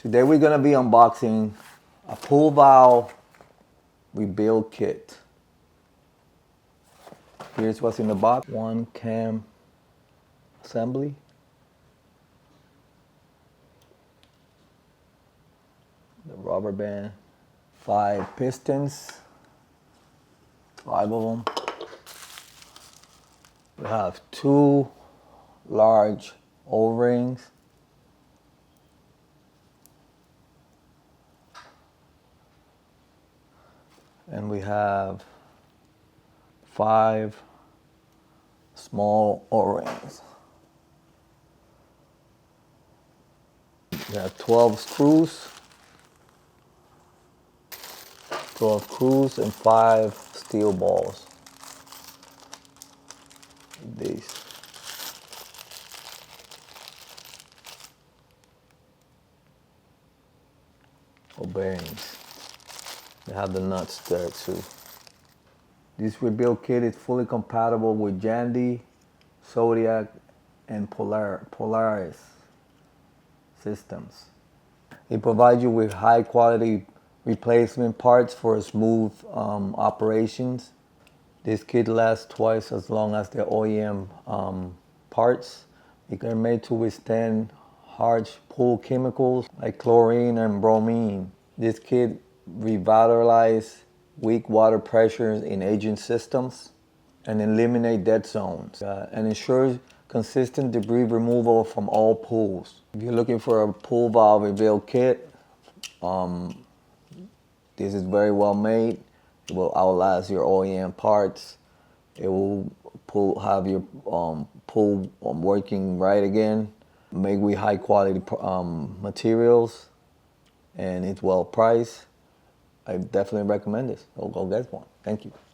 Today we're gonna be unboxing a pool valve rebuild kit. Here's what's in the box. 1 cam assembly. The rubber band. 5 pistons. 5 of them. We have 2 large O-rings. And we have 5 small O-rings. We have 12 screws. 12 screws and 5 steel balls. These. Or bearings. They have the nuts there too. This rebuild kit is fully compatible with Jandy, Zodiac, and Polaris systems. It provides you with high quality replacement parts for smooth operations. This kit lasts twice as long as the OEM parts. They're made to withstand harsh pool chemicals like chlorine and bromine. This kit revitalizes weak water pressures in aging systems and eliminate dead zones and ensures consistent debris removal from all pools. If you're looking for a pool valve rebuild kit, this is very well made. It will outlast your OEM parts. It will have your pool working right again. Made with high quality materials, and it's well priced. I definitely recommend this. Go get one. Thank you.